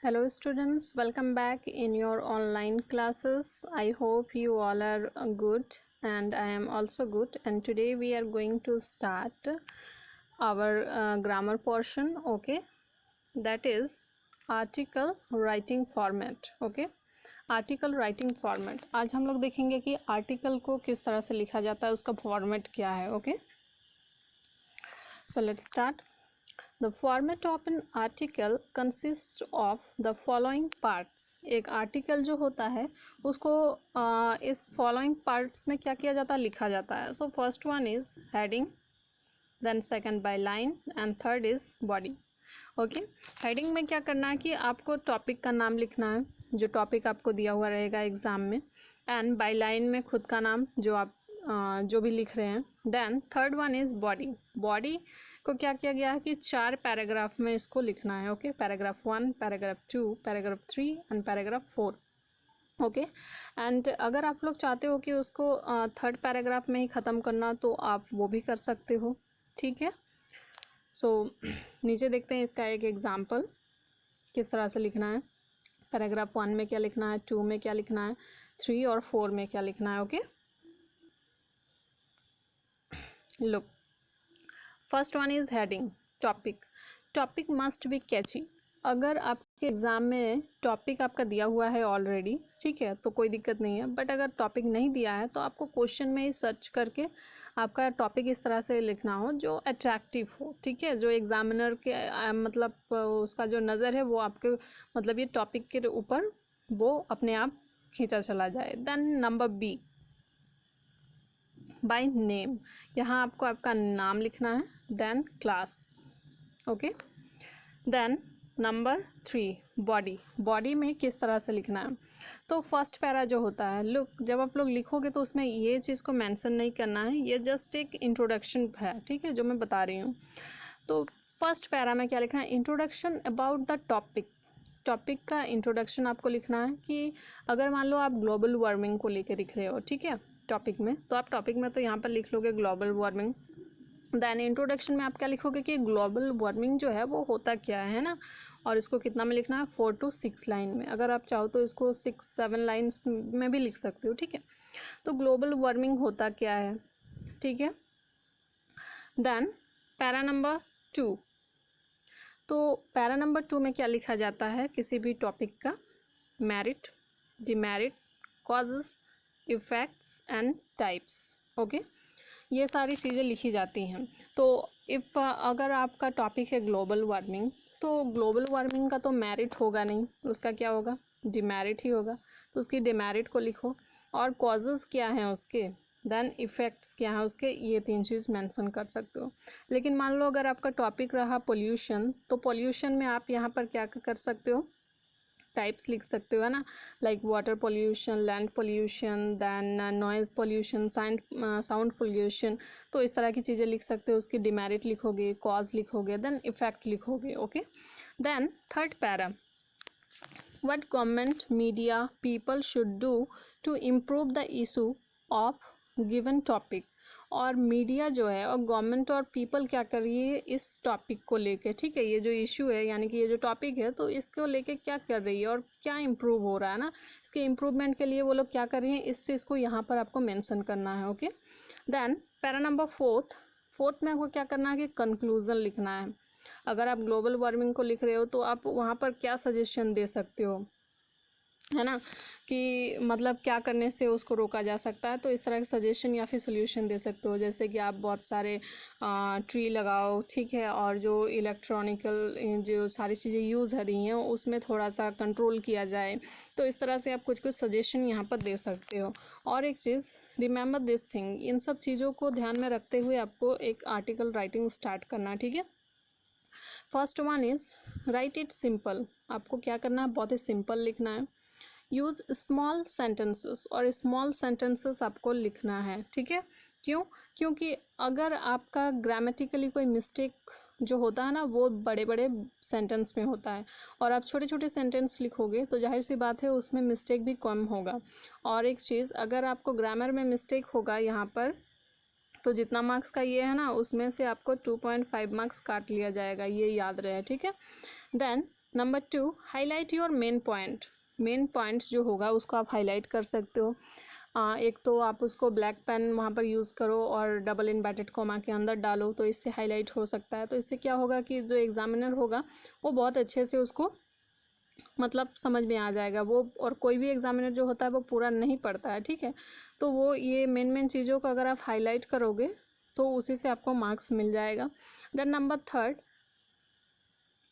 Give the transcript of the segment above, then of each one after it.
Hello students, welcome back in your online classes. I hope you all are good and I am also good, and today we are going to start our grammar portion. Okay, that is article writing format. Okay, article writing format. आज हम लोग देखेंगे कि article को किस तरह से लिखा जाता है, उसका फॉर्मेट क्या है। Okay, so let's start. The format of an article consists of the following parts। एक आर्टिकल जो होता है उसको इस फॉलोइंग पार्ट्स में क्या किया जाता है, लिखा जाता है। So first one is heading, then second by line and third is body. Okay, heading में क्या करना है कि आपको टॉपिक का नाम लिखना है, जो टॉपिक आपको दिया हुआ रहेगा एग्जाम में, एंड बाय लाइन में खुद का नाम जो आप जो भी लिख रहे हैं। Then third one is body. Body को क्या किया गया है कि 4 पैराग्राफ में इसको लिखना है। Okay, paragraph 1, paragraph 2, paragraph 3 and paragraph 4। Okay, and अगर आप लोग चाहते हो कि उसको थर्ड पैराग्राफ में ही ख़त्म करना, तो आप वो भी कर सकते हो। ठीक है, सो नीचे देखते हैं इसका एक एग्जाम्पल किस तरह से लिखना है। पैराग्राफ 1 में क्या लिखना है, 2 में क्या लिखना है, 3 और 4 में क्या लिखना है। Okay, look, first one is heading, topic. Topic must be catchy. अगर आपके एग्ज़ाम में टॉपिक आपका दिया हुआ है ऑलरेडी, ठीक है, तो कोई दिक्कत नहीं है। बट अगर टॉपिक नहीं दिया है तो आपको क्वेश्चन में ही सर्च करके आपका टॉपिक इस तरह से लिखना हो जो अट्रैक्टिव हो। ठीक है, जो एग्जामिनर के मतलब उसका जो नज़र है वो आपके मतलब ये टॉपिक के ऊपर वो अपने आप खींचा चला जाए। Then number B, by name. यहाँ आपको आपका नाम लिखना है। Then class. Okay, then number 3, body. Body में किस तरह से लिखना है, तो फर्स्ट पैरा जो होता है, लुक, जब आप लोग लिखोगे तो उसमें ये चीज़ को मेंशन नहीं करना है, ये जस्ट एक इंट्रोडक्शन है। ठीक है, जो मैं बता रही हूँ। तो फर्स्ट पैरा में क्या लिखना है, introduction about the topic. Topic का इंट्रोडक्शन आपको लिखना है कि अगर मान लो आप ग्लोबल वार्मिंग को लेकर लिख रहे हो, ठीक है, टॉपिक में, तो आप टॉपिक में तो यहाँ पर लिख लोगे ग्लोबल वार्मिंग। देन इंट्रोडक्शन में आप क्या लिखोगे कि ग्लोबल वार्मिंग जो है वो होता क्या है ना, और इसको कितना में लिखना है, 4 to 6 लाइन में। अगर आप चाहो तो इसको 6-7 लाइन्स में भी लिख सकते हो। ठीक है, तो ग्लोबल वार्मिंग होता क्या है। ठीक है, देन पैरा नंबर 2। तो पैरा नंबर 2 में क्या लिखा जाता है, किसी भी टॉपिक का merit, demerit, causes, effects and types. Okay, ये सारी चीज़ें लिखी जाती हैं। तो इफ़ अगर आपका टॉपिक है ग्लोबल वार्मिंग, तो ग्लोबल वार्मिंग का तो मेरिट होगा नहीं, उसका क्या होगा, डिमेरिट ही होगा। तो उसकी डिमेरिट को लिखो, और कॉजेज़ क्या हैं उसके, देन इफ़ेक्ट्स क्या हैं उसके, ये 3 चीज़ मेंशन कर सकते हो। लेकिन मान लो अगर आपका टॉपिक रहा पोल्यूशन, तो पोल्यूशन में आप यहाँ पर क्या कर सकते हो, टाइप्स लिख सकते हो, है ना, like water pollution, land pollution, then noise pollution, sound pollution. तो इस तरह की चीज़ें लिख सकते हो। उसकी डिमेरिट लिखोगे, कॉज लिखोगे, देन इफेक्ट लिखोगे। Okay, then third para, what government, media, people should do to improve the issue of given topic. और मीडिया जो है और गवर्नमेंट और पीपल क्या कर रही है इस टॉपिक को लेके। ठीक है, ये जो इशू है यानी कि ये जो टॉपिक है, तो इसको लेके क्या कर रही है और क्या इम्प्रूव हो रहा है ना, इसके इम्प्रूवमेंट के लिए वो लोग क्या कर रही हैं, इस चीज़ को यहाँ पर आपको मेंशन करना है। ओके, देन पैरा नंबर 4 में आपको क्या करना है कि कंक्लूजन लिखना है। अगर आप ग्लोबल वार्मिंग को लिख रहे हो तो आप वहाँ पर क्या सजेशन दे सकते हो, है ना, कि मतलब क्या करने से उसको रोका जा सकता है। तो इस तरह के सजेशन या फिर सोल्यूशन दे सकते हो, जैसे कि आप बहुत सारे ट्री लगाओ, ठीक है, और जो इलेक्ट्रॉनिकल जो सारी चीज़ें यूज़ हो रही हैं उसमें थोड़ा सा कंट्रोल किया जाए। तो इस तरह से आप कुछ कुछ सजेशन यहाँ पर दे सकते हो। और एक चीज़, रिमेंबर दिस थिंग, इन सब चीज़ों को ध्यान में रखते हुए आपको एक आर्टिकल राइटिंग स्टार्ट करना। ठीक है, first one is right it simple. आपको क्या करना है, बहुत ही सिंपल लिखना है। यूज़ स्मॉल सेंटेंसेस, और स्मॉल सेंटेंसेस आपको लिखना है। ठीक है, क्यों, क्योंकि अगर आपका ग्रामेटिकली कोई मिस्टेक जो होता है ना वो बड़े बड़े सेंटेंस में होता है, और आप छोटे छोटे सेंटेंस लिखोगे तो जाहिर सी बात है उसमें मिस्टेक भी कम होगा। और एक चीज़, अगर आपको ग्रामर में मिस्टेक होगा यहाँ पर, तो जितना मार्क्स का ये है ना, उसमें से आपको 2.5 मार्क्स काट लिया जाएगा, ये याद रहे। ठीक है, then number 2, highlight your main point. Main points जो होगा उसको आप हाईलाइट कर सकते हो। एक तो आप उसको ब्लैक पेन वहाँ पर यूज़ करो और डबल इन्वर्टेड कॉमा के अंदर डालो, तो इससे हाईलाइट हो सकता है। तो इससे क्या होगा कि जो एग्जामिनर होगा वो बहुत अच्छे से उसको मतलब समझ में आ जाएगा वो। और कोई भी एग्जामिनर जो होता है वो पूरा नहीं पढ़ता है, ठीक है। तो वो ये मेन चीज़ों को अगर आप हाईलाइट करोगे तो उसी से आपको मार्क्स मिल जाएगा। Then number 3,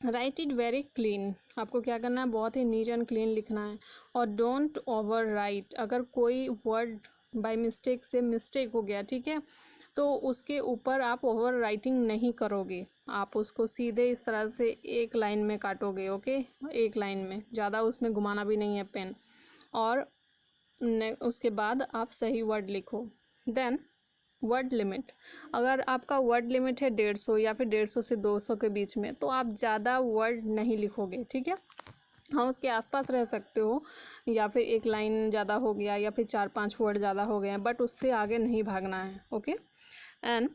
write it very clean. आपको क्या करना है, बहुत ही नीट एंड क्लीन लिखना है। और डोंट ओवर राइट। अगर कोई वर्ड बाय मिस्टेक से मिस्टेक हो गया, ठीक है, तो उसके ऊपर आप ओवर राइटिंग नहीं करोगे। आप उसको सीधे इस तरह से एक लाइन में काटोगे, ओके, एक लाइन में, ज़्यादा उसमें घुमाना भी नहीं है पेन। और उसके बाद आप सही वर्ड लिखो। Then word limit. अगर आपका वर्ड लिमिट है 150 या फिर 150 से 200 के बीच में, तो आप ज़्यादा वर्ड नहीं लिखोगे, ठीक है। हाँ, उसके आसपास रह सकते हो, या फिर एक लाइन ज़्यादा हो गया या फिर 4-5 वर्ड ज़्यादा हो गए हैं, बट उससे आगे नहीं भागना है, ओके। एंड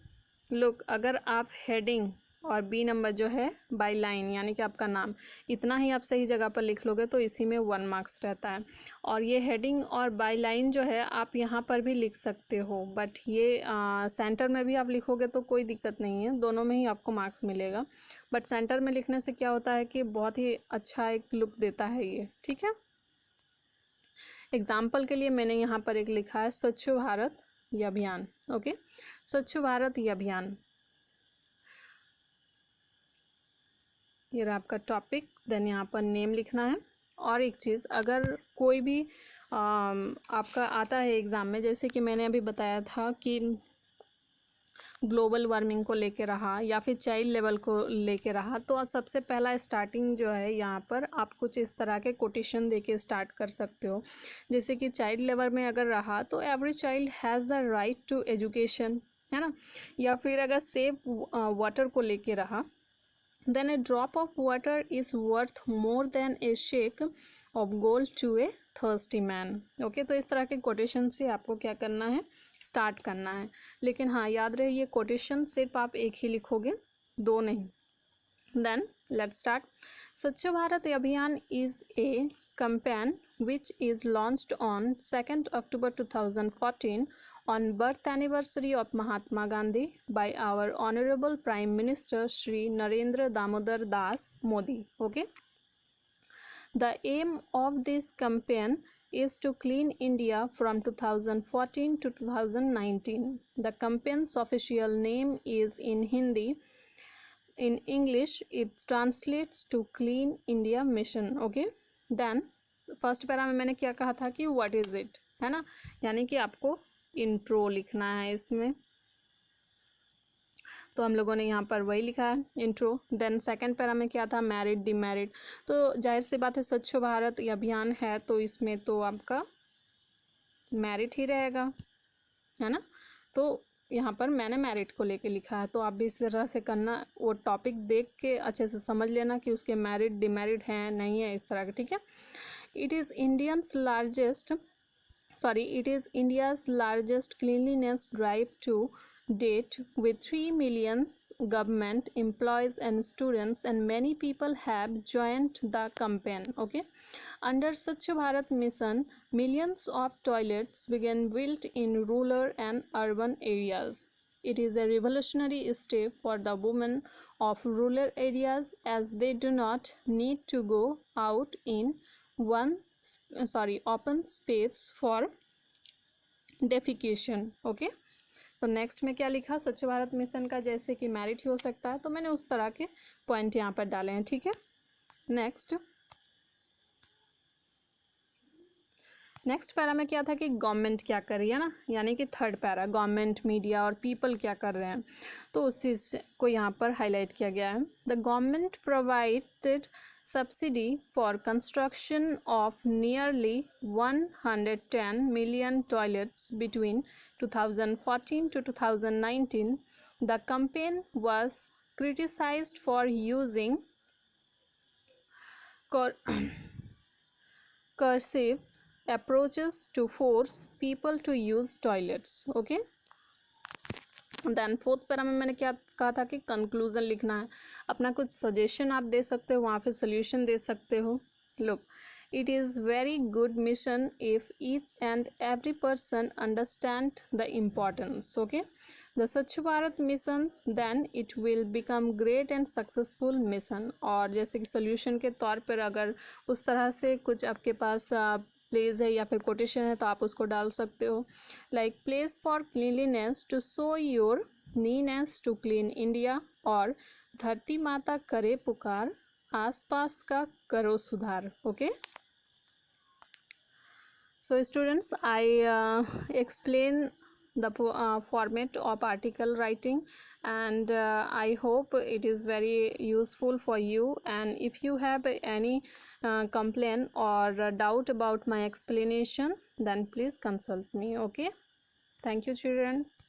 लुक, अगर आप हेडिंग और बी नंबर जो है बाय लाइन यानी कि आपका नाम, इतना ही आप सही जगह पर लिख लोगे तो इसी में 1 मार्क्स रहता है। और ये हेडिंग और बाय लाइन जो है आप यहाँ पर भी लिख सकते हो, बट ये सेंटर में भी आप लिखोगे तो कोई दिक्कत नहीं है, दोनों में ही आपको मार्क्स मिलेगा। बट सेंटर में लिखने से क्या होता है कि बहुत ही अच्छा एक लुक देता है ये, ठीक है। एग्जाम्पल के लिए मैंने यहाँ पर एक लिखा है स्वच्छ भारत ये अभियान, ओके, स्वच्छ भारत ये अभियान, ये रहा आपका टॉपिक। देन यहाँ पर नेम लिखना है। और एक चीज़, अगर कोई भी आपका आता है एग्ज़ाम में, जैसे कि मैंने अभी बताया था कि ग्लोबल वार्मिंग को लेके रहा या फिर चाइल्ड लेवल को लेके रहा, तो सबसे पहला स्टार्टिंग जो है यहाँ पर आप कुछ इस तरह के कोटेशन दे के स्टार्ट कर सकते हो। जैसे कि चाइल्ड लेवल में अगर रहा तो every child has the right to education, है ना। या फिर अगर सेव वाटर को लेके रहा, then a drop of water is worth more than a shake of gold to a thirsty man, okay. तो इस तरह के कोटेशन से आपको क्या करना है, स्टार्ट करना है। लेकिन हाँ, याद रहे ये कोटेशन सिर्फ आप एक ही लिखोगे, दो नहीं। Then let's start. Swachh Bharat Abhiyan is a campaign which is launched on 2nd October 2014 on birth anniversary of Mahatma Gandhi by our Honorable Prime Minister Shri Narendra Damodar Das Modi. Okay. The aim of this campaign is to clean India from 2014 to 2019. The campaign's official name is in Hindi. In English, it translates to Clean India Mission. Okay. Then first para में मैंने क्या कहा था कि what is it, है ना, यानी कि आपको इंट्रो लिखना है इसमें। तो हम लोगों ने यहाँ पर वही लिखा है, इंट्रो। देन सेकंड पैरा में क्या था, मैरिड डिमैरिड। तो जाहिर सी बात है स्वच्छ भारत ये अभियान है तो इसमें तो आपका मैरिड ही रहेगा, है ना। तो यहाँ पर मैंने मैरिड को लेके लिखा है, तो आप भी इस तरह से करना, वो टॉपिक देख के अच्छे से समझ लेना कि उसके मैरिड डिमैरिड हैं नहीं है, इस तरह के, ठीक है। It is India's largest cleanliness drive to date, with 3 million government employees and students, and many people have joined the campaign. Okay, under Swachh Bharat mission, millions of toilets began built in rural and urban areas. It is a revolutionary step for the women of rural areas, as they do not need to go out in open space for defecation. Okay, तो next में क्या लिखा, स्वच्छ Bharat mission का जैसे कि merit ही हो सकता है, तो मैंने उस तरह के पॉइंट यहाँ पर डाले हैं, ठीक है। नेक्स्ट पैरा में क्या था कि गवर्नमेंट क्या कर रही है ना, यानी कि थर्ड पैरा गवर्नमेंट, मीडिया और पीपल क्या कर रहे हैं, तो उस चीज़ को यहाँ पर हाईलाइट किया गया है। The government provided subsidy for construction of nearly 110 million toilets between 2014 to 2019. The campaign was criticized for using cursive approaches to force people to use toilets. Okay. Then fourth para में मैंने क्या कहा था कि conclusion लिखना है, अपना कुछ सजेशन आप दे सकते हो, वहाँ पे सोल्यूशन दे सकते हो। Look, it is very good mission if each and every person understand the importance. Okay, the Swachh Bharat mission, then it will become great and successful mission. और जैसे कि सोल्यूशन के तौर पर अगर उस तरह से कुछ आपके पास प्लेस है या फिर कोटेशन है तो आप उसको डाल सकते हो, like place for cleanliness to show your neatness to clean India, और धरती माता करे पुकार, आसपास का करो सुधार। Okay, so students, I explain the format of article writing, and I hope it is very useful for you, and if you have any complaint or doubt about my explanation, then please consult me. Okay, thank you children.